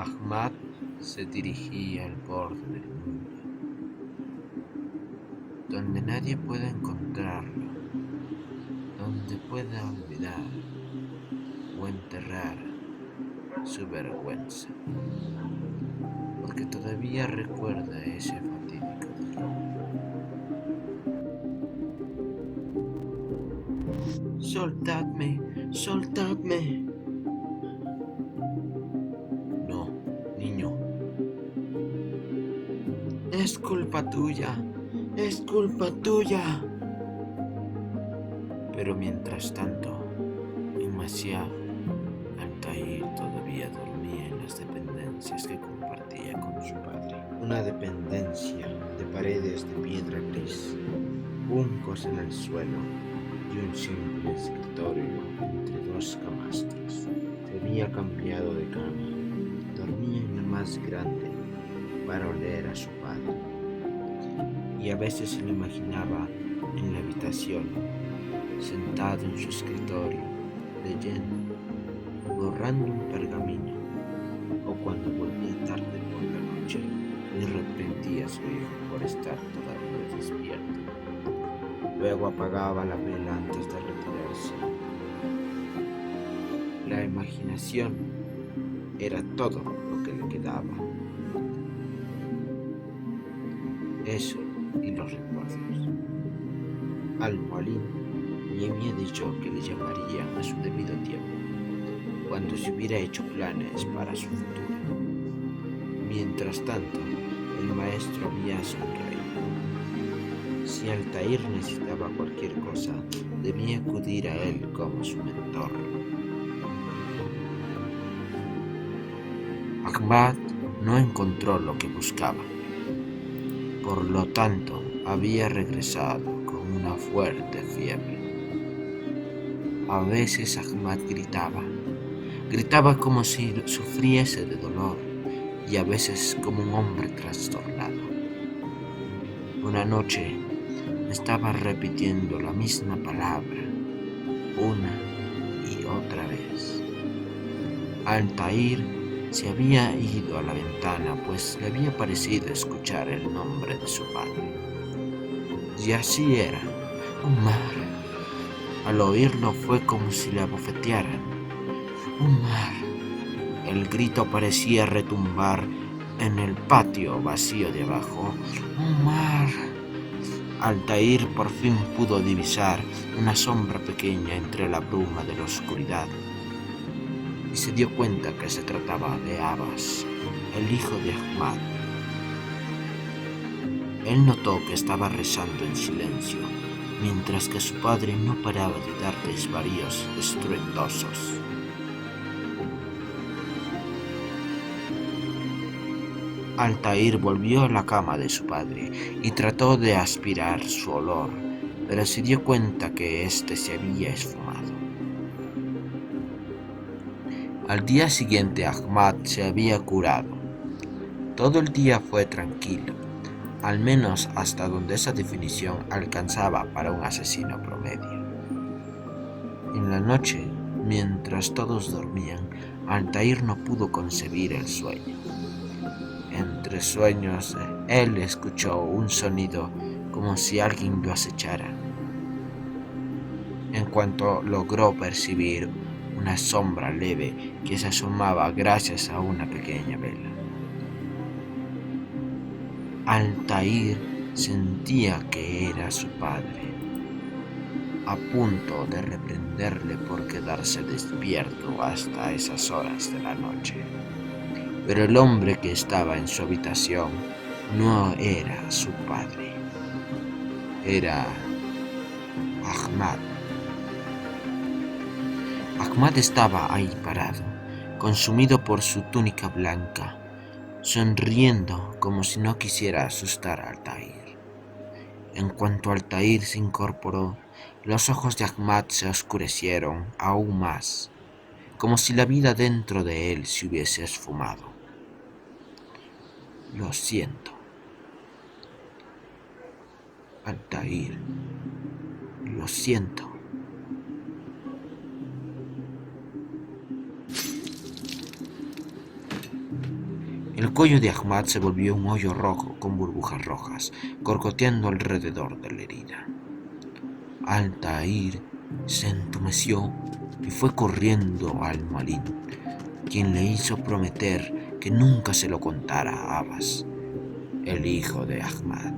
Ahmad se dirigía al borde del mundo, donde nadie pueda encontrarlo, donde pueda olvidar o enterrar su vergüenza, porque todavía recuerda ese fatídico día. ¡Soltadme! ¡Soltadme! No, niño. Es culpa tuya. Es culpa tuya. Pero mientras tanto, en Maciá, Altair todavía dormía en las dependencias que compartía con su padre. Una dependencia de paredes de piedra gris, juncos en el suelo y un simple escritorio entre dos camastros. Se había cambiado de cama. Dormía en la más grande para oler a su padre. Y a veces se lo imaginaba en la habitación, sentado en su escritorio, leyendo, borrando un pergamino, o cuando volvía tarde por la noche y reprendía a su hijo por estar todavía despierto. Luego apagaba la vela antes de retirarse. La imaginación era todo lo que le quedaba. Eso y los recuerdos. Al-Mualim le había dicho que le llamarían a su debido tiempo, cuando se hubiera hecho planes para su futuro. Mientras tanto, el maestro había sonreído. Si Altair necesitaba cualquier cosa, debía acudir a él como su mentor. Ahmad no encontró lo que buscaba. Por lo tanto, había regresado con una fuerte fiebre. A veces Ahmad gritaba como si sufriese de dolor, y a veces como un hombre trastornado. Una noche estaba repitiendo la misma palabra, una y otra vez. Altair se había ido a la ventana, pues le había parecido escuchar el nombre de su padre. Y así era, Umar. Al oírlo fue como si le abofetearan. Umar. El grito parecía retumbar en el patio vacío de abajo. Umar. Altair por fin pudo divisar una sombra pequeña entre la bruma de la oscuridad y se dio cuenta que se trataba de Abbas, el hijo de Ahmad. Él notó que estaba rezando en silencio, mientras que su padre no paraba de dar desvaríos estruendosos. Altair volvió a la cama de su padre y trató de aspirar su olor, pero se dio cuenta que éste se había esfumado. Al día siguiente Ahmad se había curado. Todo el día fue tranquilo, al menos hasta donde esa definición alcanzaba para un asesino promedio. En la noche, mientras todos dormían, Altair no pudo concebir el sueño. Entre sueños, él escuchó un sonido como si alguien lo acechara. En cuanto logró percibir una sombra leve que se asomaba gracias a una pequeña vela. Altair sentía que era su padre, a punto de reprenderle por quedarse despierto hasta esas horas de la noche. Pero el hombre que estaba en su habitación no era su padre, era Ahmad. Ahmad estaba ahí parado, consumido por su túnica blanca, sonriendo como si no quisiera asustar a Altair. En cuanto Altair se incorporó, los ojos de Ahmad se oscurecieron aún más, como si la vida dentro de él se hubiese esfumado. Lo siento, Altair, lo siento. El cuello de Ahmad se volvió un hoyo rojo con burbujas rojas, gorgoteando alrededor de la herida. Altair se entumeció y fue corriendo al Malín, quien le hizo prometer que nunca se lo contara a Abbas, el hijo de Ahmad.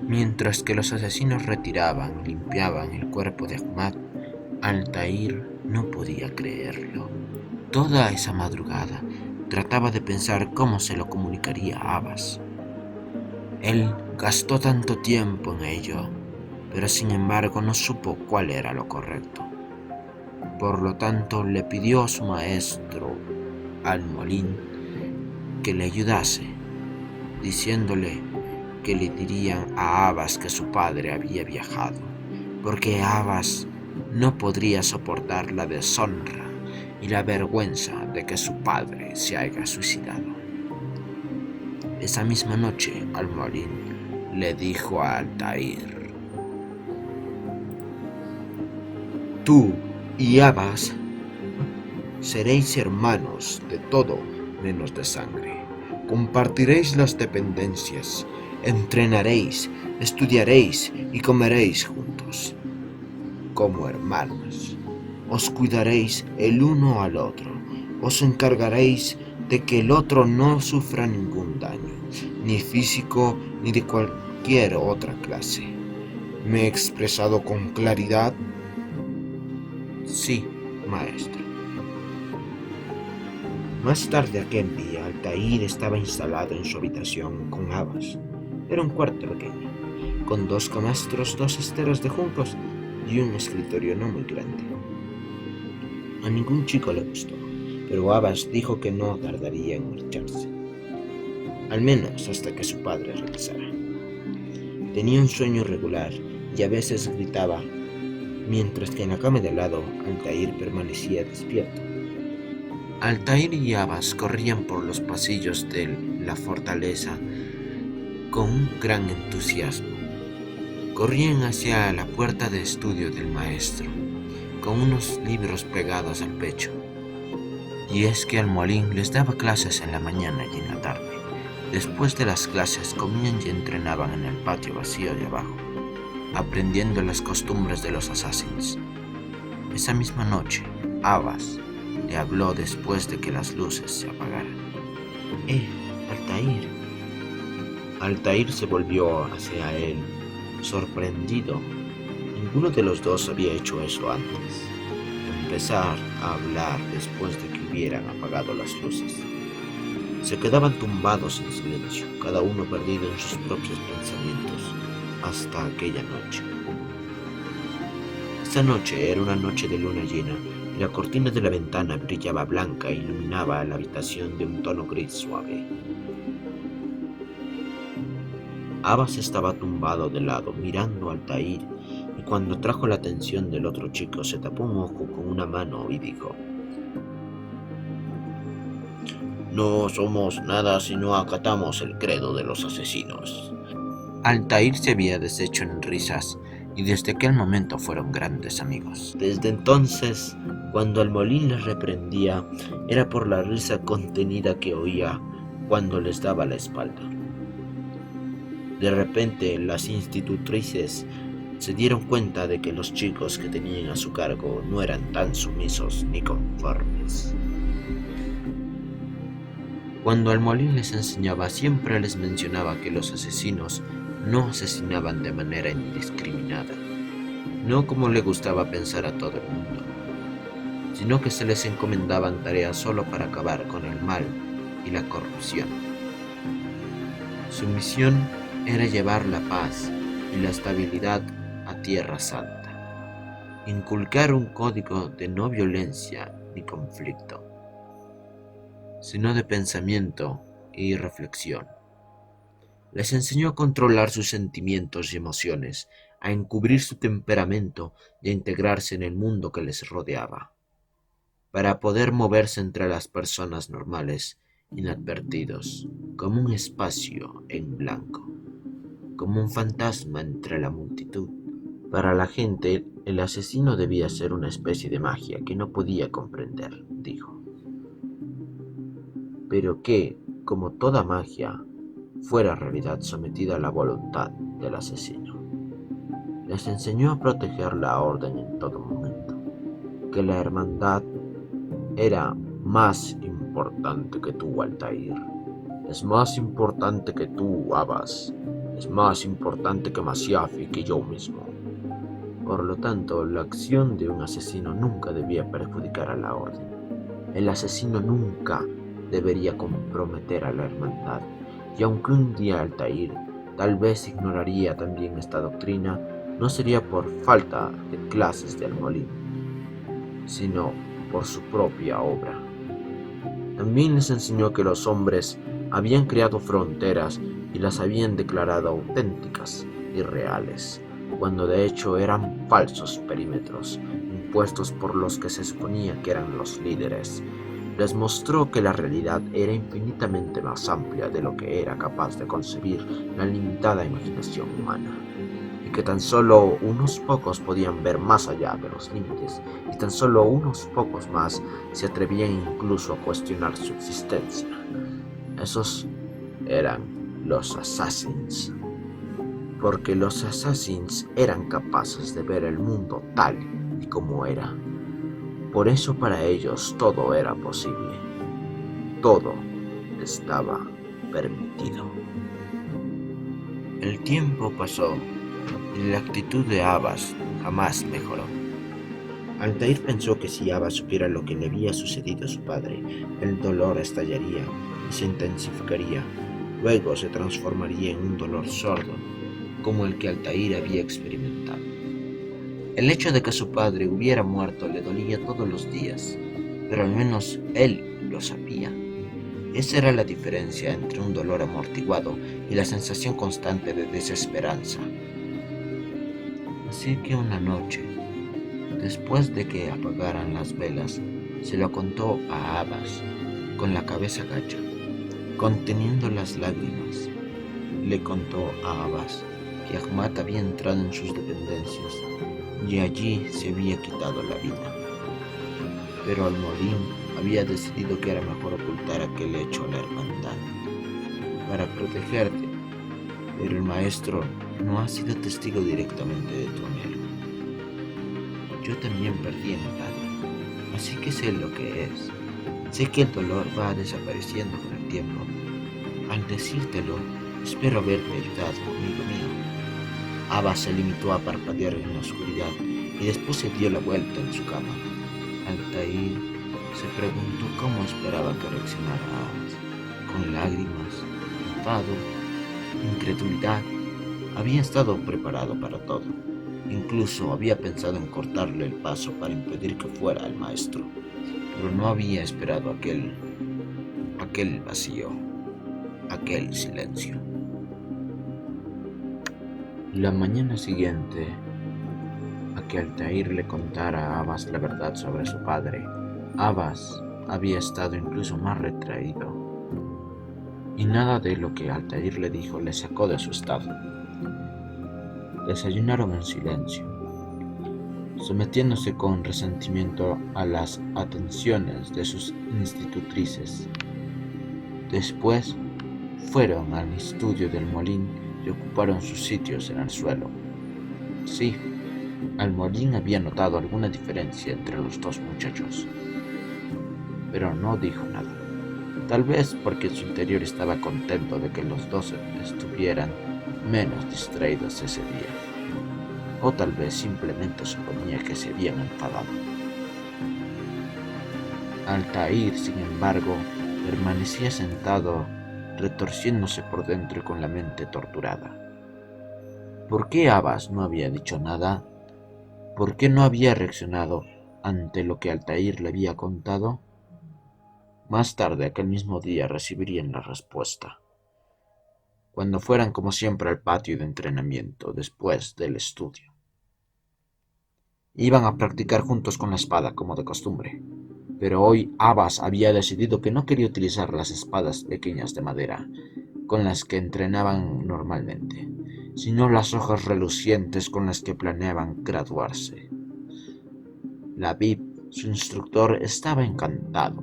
Mientras que los asesinos retiraban y limpiaban el cuerpo de Ahmad, Altair no podía creerlo. Toda esa madrugada trataba de pensar cómo se lo comunicaría a Abbas. Él gastó tanto tiempo en ello, pero sin embargo no supo cuál era lo correcto. Por lo tanto, le pidió a su maestro, Al-Molín, que le ayudase, diciéndole que le dirían a Abbas que su padre había viajado, porque Abbas no podría soportar la deshonra y la vergüenza de que su padre se haya suicidado. Esa misma noche, Al-Molín le dijo a Altair: tú y Abbas seréis hermanos de todo menos de sangre. Compartiréis las dependencias, entrenaréis, estudiaréis y comeréis juntos. Como hermanos, os cuidaréis el uno al otro, os encargaréis de que el otro no sufra ningún daño, ni físico ni de cualquier otra clase. ¿Me he expresado con claridad? Sí, maestro. Más tarde aquel día, Altair estaba instalado en su habitación con Abbas. Era un cuarto pequeño, con 2 camastros, 2 esteros de juncos y un escritorio no muy grande. A ningún chico le gustó, pero Abbas dijo que no tardaría en marcharse, al menos hasta que su padre regresara. Tenía un sueño regular y a veces gritaba, mientras que en la cama de al lado Altair permanecía despierto. Altair y Abbas corrían por los pasillos de la fortaleza con un gran entusiasmo. Corrían hacia la puerta de estudio del maestro, con unos libros pegados al pecho. Y es que Al-Molín les daba clases en la mañana y en la tarde. Después de las clases comían y entrenaban en el patio vacío de abajo, aprendiendo las costumbres de los assassins. Esa misma noche, Abbas le habló después de que las luces se apagaran. Altair. Altair se volvió hacia él, sorprendido. Ninguno de los dos había hecho eso antes. Empezar a hablar después de que hubieran apagado las luces. Se quedaban tumbados en silencio, cada uno perdido en sus propios pensamientos, hasta aquella noche. Esta noche era una noche de luna llena, y la cortina de la ventana brillaba blanca e iluminaba la habitación de un tono gris suave. Abbas estaba tumbado de lado, mirando a Altair, y cuando atrajo la atención del otro chico, se tapó un ojo con una mano y dijo: no somos nada si no acatamos el credo de los asesinos. Altair se había deshecho en risas, y desde aquel momento fueron grandes amigos. Desde entonces, cuando Al-Molín les reprendía, era por la risa contenida que oía cuando les daba la espalda. De repente, las institutrices se dieron cuenta de que los chicos que tenían a su cargo no eran tan sumisos ni conformes. Cuando Al-Molín les enseñaba, siempre les mencionaba que los asesinos no asesinaban de manera indiscriminada, no como le gustaba pensar a todo el mundo, sino que se les encomendaban tareas solo para acabar con el mal y la corrupción. Su misión era llevar la paz y la estabilidad a Tierra Santa, inculcar un código de no violencia ni conflicto, sino de pensamiento y reflexión. Les enseñó a controlar sus sentimientos y emociones, a encubrir su temperamento y a integrarse en el mundo que les rodeaba, para poder moverse entre las personas normales, inadvertidos, como un espacio en blanco, como un fantasma entre la multitud. Para la gente, el asesino debía ser una especie de magia que no podía comprender, dijo. ¿Pero qué como toda magia, fuera en realidad sometida a la voluntad del asesino. Les enseñó a proteger la orden en todo momento, que la hermandad era más importante que tú, Altair. Es más importante que tú, Abbas. Es más importante que Masyaf y que yo mismo. Por lo tanto, la acción de un asesino nunca debía perjudicar a la orden. El asesino nunca debería comprometer a la hermandad. Y aunque un día Altair tal vez ignoraría también esta doctrina, no sería por falta de clases de Al-Molin, sino por su propia obra. También les enseñó que los hombres habían creado fronteras y las habían declarado auténticas y reales, cuando de hecho eran falsos perímetros impuestos por los que se suponía que eran los líderes. Les mostró que la realidad era infinitamente más amplia de lo que era capaz de concebir la limitada imaginación humana, y que tan solo unos pocos podían ver más allá de los límites, y tan solo unos pocos más se atrevían incluso a cuestionar su existencia. Esos eran los Assassins, porque los Assassins eran capaces de ver el mundo tal y como era. Por eso para ellos todo era posible, todo estaba permitido. El tiempo pasó y la actitud de Abbas jamás mejoró. Altair pensó que si Abbas supiera lo que le había sucedido a su padre, el dolor estallaría y se intensificaría. Luego se transformaría en un dolor sordo, como el que Altair había experimentado. El hecho de que su padre hubiera muerto le dolía todos los días, pero al menos él lo sabía. Esa era la diferencia entre un dolor amortiguado y la sensación constante de desesperanza. Así que una noche, después de que apagaran las velas, se lo contó a Abbas, con la cabeza gacha, conteniendo las lágrimas. Le contó a Abbas que Ahmad había entrado en sus dependencias y allí se había quitado la vida. Pero Al-Molin había decidido que era mejor ocultar aquel hecho a la hermandad para protegerte, pero el maestro no ha sido testigo directamente de tu anhelo. Yo también perdí a mi padre, así que sé lo que es. Sé que el dolor va desapareciendo con el tiempo. Al decírtelo, espero haberte ayudado, amigo mío. Abbas se limitó a parpadear en la oscuridad y después se dio la vuelta en su cama. Altair se preguntó cómo esperaba que reaccionara Abbas. Con lágrimas, enfado, incredulidad. Había estado preparado para todo. Incluso había pensado en cortarle el paso para impedir que fuera el maestro, pero no había esperado aquel vacío, aquel silencio. La mañana siguiente a que Altair le contara a Abbas la verdad sobre su padre, Abbas había estado incluso más retraído, y nada de lo que Altair le dijo le sacó de su estado. Desayunaron en silencio, sometiéndose con resentimiento a las atenciones de sus institutrices. Después fueron al estudio del Molin y ocuparon sus sitios en el suelo. Sí, Al-Molin había notado alguna diferencia entre los dos muchachos, pero no dijo nada. Tal vez porque en su interior estaba contento de que los dos estuvieran menos distraídos ese día, o tal vez simplemente suponía que se habían enfadado. Altair, sin embargo, permanecía sentado, retorciéndose por dentro y con la mente torturada. ¿Por qué Abbas no había dicho nada? ¿Por qué no había reaccionado ante lo que Altair le había contado? Más tarde aquel mismo día recibirían la respuesta, cuando fueran como siempre al patio de entrenamiento después del estudio. Iban a practicar juntos con la espada como de costumbre, pero hoy Abbas había decidido que no quería utilizar las espadas pequeñas de madera con las que entrenaban normalmente, sino las hojas relucientes con las que planeaban graduarse. Labib, su instructor, estaba encantado.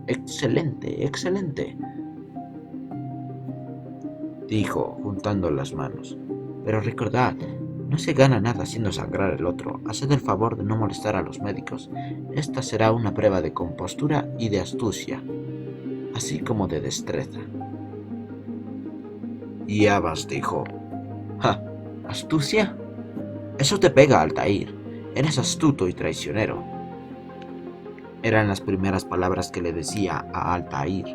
Excelente, excelente. dijo, juntando las manos. Pero recordad, no se gana nada haciendo sangrar el otro. Haced el favor de no molestar a los médicos. Esta será una prueba de compostura y de astucia, así como de destreza. Y Abbas dijo: «Ja, ¿astucia? Eso te pega, Altair. Eres astuto y traicionero». Eran las primeras palabras que le decía a Altair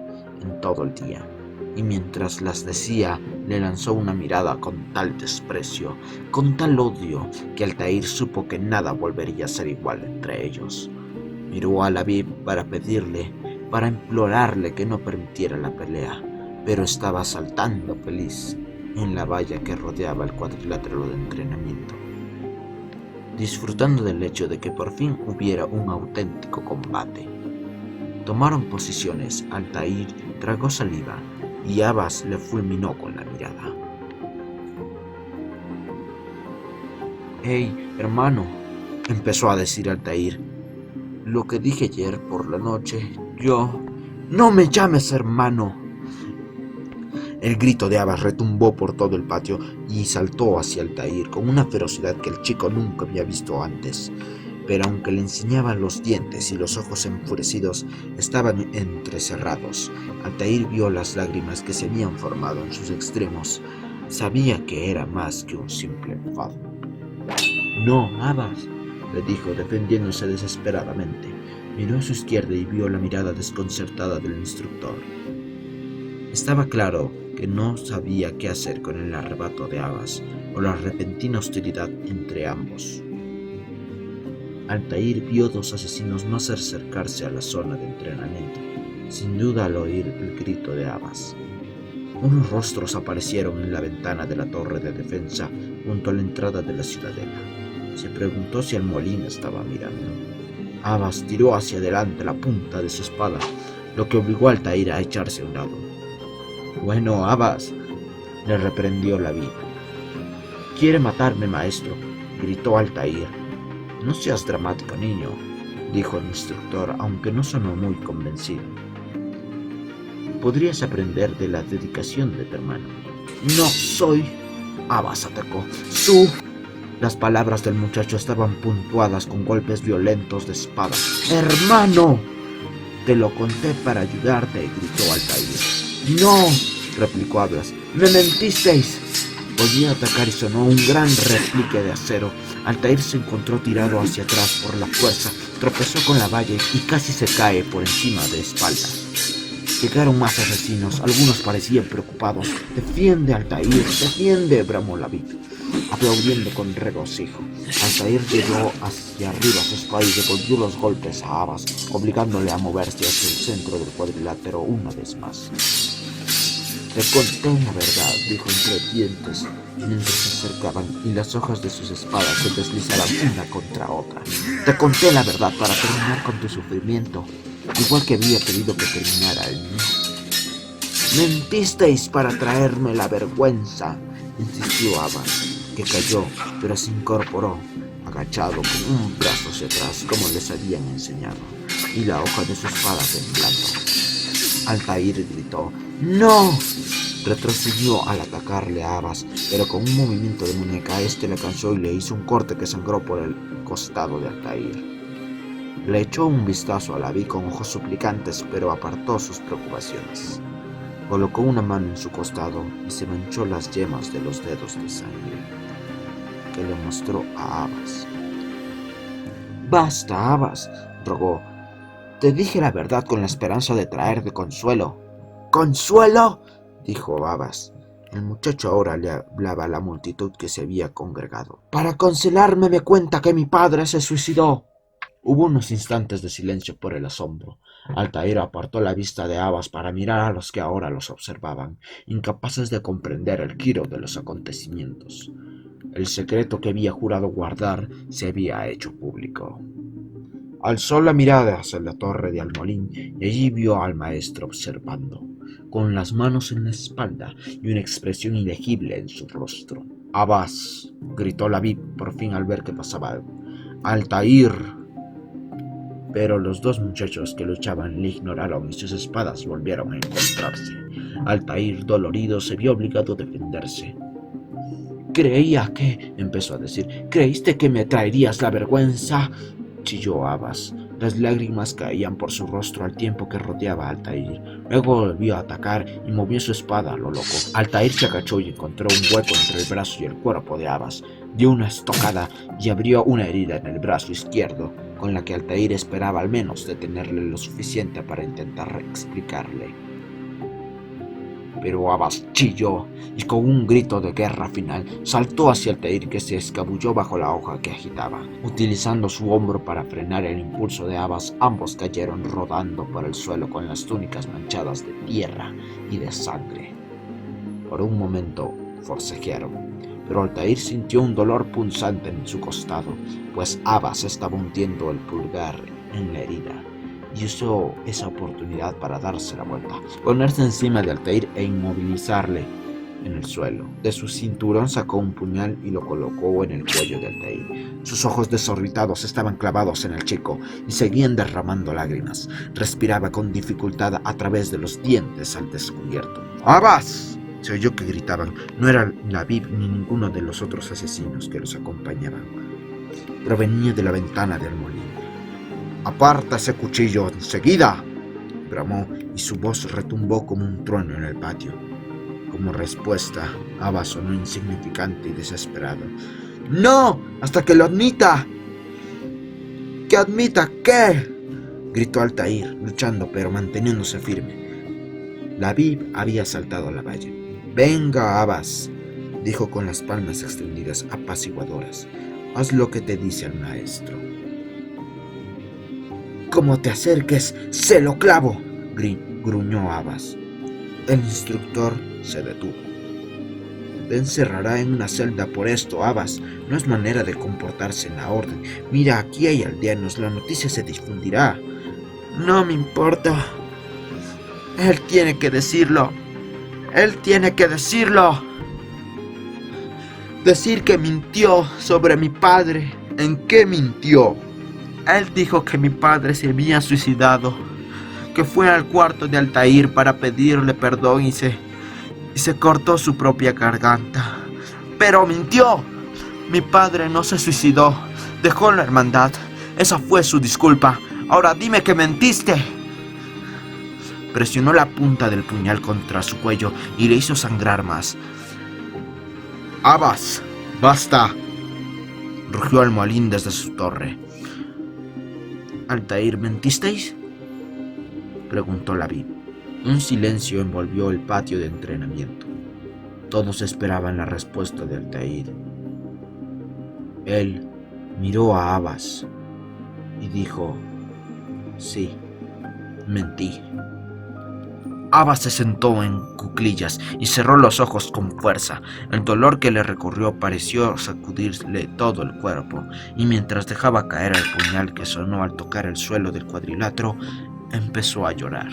en todo el día, y mientras las decía le lanzó una mirada con tal desprecio, con tal odio, que Altair supo que nada volvería a ser igual entre ellos. Miró a Labib para pedirle, para implorarle que no permitiera la pelea, pero estaba saltando feliz en la valla que rodeaba el cuadrilátero de entrenamiento, disfrutando del hecho de que por fin hubiera un auténtico combate. Tomaron posiciones, Altair tragó saliva y Abbas le fulminó con la mirada. «Hey, hermano», empezó a decir Altair, «lo que dije ayer por la noche, yo...» «No me llames hermano». El grito de Abbas retumbó por todo el patio y saltó hacia Altair con una ferocidad que el chico nunca había visto antes. Pero aunque le enseñaban los dientes y los ojos enfurecidos estaban entrecerrados, Altair vio las lágrimas que se habían formado en sus extremos. Sabía que era más que un simple enfado. «No, Abbas», le dijo, defendiéndose desesperadamente. Miró a su izquierda y vio la mirada desconcertada del instructor. Estaba claro que no sabía qué hacer con el arrebato de Abbas o la repentina hostilidad entre ambos. Altair vio dos asesinos más acercarse a la zona de entrenamiento, sin duda al oír el grito de Abbas. Unos rostros aparecieron en la ventana de la torre de defensa junto a la entrada de la ciudadela. Se preguntó si Al-Molin estaba mirando. Abbas tiró hacia adelante la punta de su espada, lo que obligó a Altair a echarse a un lado. «Bueno, Abbas», le reprendió Labib. «Quiere matarme, maestro», gritó Altair. «No seas dramático, niño», dijo el instructor, aunque no sonó muy convencido. «Podrías aprender de la dedicación de tu hermano». «No soy...» Abbas atacó. Las palabras del muchacho estaban puntuadas con golpes violentos de espada. «¡Hermano!» «Te lo conté para ayudarte», gritó Altair. «No», replicó Abbas, «me mentisteis». Volvió a atacar y sonó un gran replique de acero. Altair se encontró tirado hacia atrás por la fuerza, tropezó con la valla y casi se cae por encima de espaldas. Llegaron más asesinos, algunos parecían preocupados. «¡Defiende, Altair! ¡Defiende!», bramó Labib, aplaudiendo con regocijo. Altair llevó hacia arriba su espada y devolvió los golpes a Abbas, obligándole a moverse hacia el centro del cuadrilátero una vez más. «Te conté la verdad», dijo entre dientes mientras se acercaban y las hojas de sus espadas se deslizaban una contra otra. «Te conté la verdad para terminar con tu sufrimiento, igual que había pedido que terminara el mío». «Mentisteis para traerme la vergüenza», insistió Abbas, que cayó, pero se incorporó, agachado con un brazo hacia atrás como les habían enseñado, y la hoja de su espada temblando. Altair gritó: «¡No!». Retrocedió al atacarle a Abbas, pero con un movimiento de muñeca este le alcanzó y le hizo un corte que sangró por el costado de Altair. Le echó un vistazo a Labib con ojos suplicantes, pero apartó sus preocupaciones. Colocó una mano en su costado y se manchó las yemas de los dedos de sangre, que le mostró a Abbas. «Basta, Abbas», rogó. «Te dije la verdad con la esperanza de traerte consuelo». «¿Consuelo?», dijo Abbas. El muchacho ahora le hablaba a la multitud que se había congregado. «Para consolarme me cuenta que mi padre se suicidó». Hubo unos instantes de silencio por el asombro. Altair apartó la vista de Abbas para mirar a los que ahora los observaban, incapaces de comprender el giro de los acontecimientos. El secreto que había jurado guardar se había hecho público. Alzó la mirada hacia la torre de Al-Molin y allí vio al maestro observando, con las manos en la espalda y una expresión ilegible en su rostro. «Abbas», gritó Labib por fin al ver que pasaba algo. «Altair». Pero los dos muchachos que luchaban le ignoraron y sus espadas volvieron a encontrarse. Altair, dolorido, se vio obligado a defenderse. «Creía que», empezó a decir, «¿creíste que me traerías la vergüenza?», chilló Abbas. Las lágrimas caían por su rostro al tiempo que rodeaba a Altair. Luego volvió a atacar y movió su espada a lo loco. Altair se agachó y encontró un hueco entre el brazo y el cuerpo de Abbas. Dio una estocada y abrió una herida en el brazo izquierdo, con la que Altair esperaba al menos detenerle lo suficiente para intentar explicarle. Pero Abbas chilló y con un grito de guerra final saltó hacia Altair, que se escabulló bajo la hoja que agitaba. Utilizando su hombro para frenar el impulso de Abbas, ambos cayeron rodando por el suelo con las túnicas manchadas de tierra y de sangre. Por un momento forcejearon, pero Altair sintió un dolor punzante en su costado, pues Abbas estaba hundiendo el pulgar en la herida, y usó esa oportunidad para darse la vuelta, ponerse encima de Altair e inmovilizarle en el suelo. De su cinturón sacó un puñal y lo colocó en el cuello de Altair. Sus ojos desorbitados estaban clavados en el chico y seguían derramando lágrimas. Respiraba con dificultad a través de los dientes al descubierto. ¡Abbas!, se oyó que gritaban. No era Labib ni ninguno de los otros asesinos que los acompañaban. Provenía de la ventana del molino. «¡Aparta ese cuchillo enseguida!», bramó, y su voz retumbó como un trueno en el patio. Como respuesta, Abbas sonó insignificante y desesperado. «¡No! ¡Hasta que lo admita!». «¿Que admita qué?», gritó Altair, luchando pero manteniéndose firme. Labib había saltado a la valla. «Venga, Abbas», dijo con las palmas extendidas apaciguadoras. «Haz lo que te dice el maestro». «Como te acerques, se lo clavo», gruñó Abbas. El instructor se detuvo. «Te encerrará en una celda por esto, Abbas. No es manera de comportarse en la orden. Mira, aquí hay aldeanos, la noticia se difundirá». «No me importa. Él tiene que decirlo. Él tiene que decirlo. Decir que mintió sobre mi padre». «¿En qué mintió?». «Él dijo que mi padre se había suicidado, que fue al cuarto de Altair para pedirle perdón y se cortó su propia garganta. Pero mintió. Mi padre no se suicidó, dejó la hermandad. Esa fue su disculpa. Ahora dime que mentiste». Presionó la punta del puñal contra su cuello y le hizo sangrar más. «Abbas, basta», rugió Almollín desde su torre. «¿Altair, mentisteis?», preguntó Labib. Un silencio envolvió el patio de entrenamiento. Todos esperaban la respuesta de Altair. Él miró a Abbas y dijo: «Sí, mentí». Abbas se sentó en cuclillas y cerró los ojos con fuerza. El dolor que le recorrió pareció sacudirle todo el cuerpo, y mientras dejaba caer el puñal que sonó al tocar el suelo del cuadrilátero, empezó a llorar.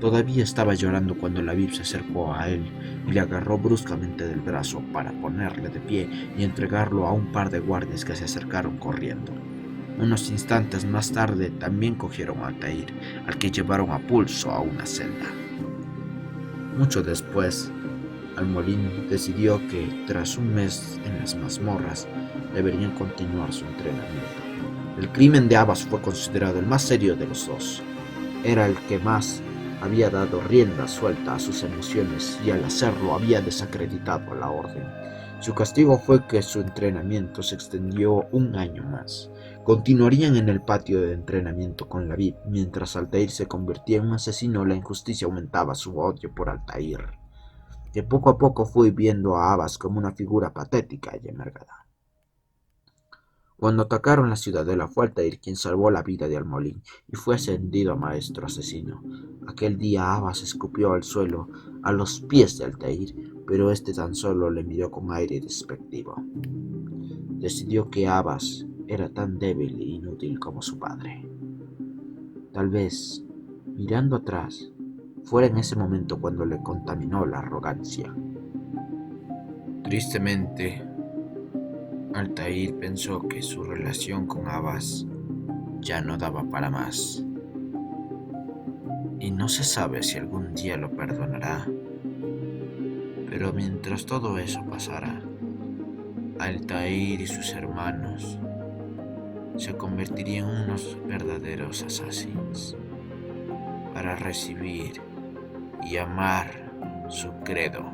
Todavía estaba llorando cuando Labib se acercó a él y le agarró bruscamente del brazo para ponerle de pie y entregarlo a un par de guardias que se acercaron corriendo. Unos instantes más tarde también cogieron a Altair, al que llevaron a pulso a una celda. Mucho después, Almollín decidió que, tras un mes en las mazmorras, deberían continuar su entrenamiento. El crimen de Abbas fue considerado el más serio de los dos. Era el que más había dado rienda suelta a sus emociones y al hacerlo había desacreditado a la orden. Su castigo fue que su entrenamiento se extendió un año más. Continuarían en el patio de entrenamiento con Labib. Mientras Altair se convertía en un asesino, la injusticia aumentaba su odio por Altair, que poco a poco fue viendo a Abbas como una figura patética y amargada. Cuando atacaron la ciudadela fue Altair quien salvó la vida de Almollín y fue ascendido a maestro asesino. Aquel día Abbas escupió al suelo a los pies de Altair, pero este tan solo le miró con aire despectivo. Decidió que Abbas era tan débil e inútil como su padre. Tal vez, mirando atrás, fuera en ese momento cuando le contaminó la arrogancia. Tristemente, Altair pensó que su relación con Abbas ya no daba para más. Y no se sabe si algún día lo perdonará. Pero mientras todo eso pasara, Altair y sus hermanos se convertirían en unos verdaderos assassins para recibir y amar su credo.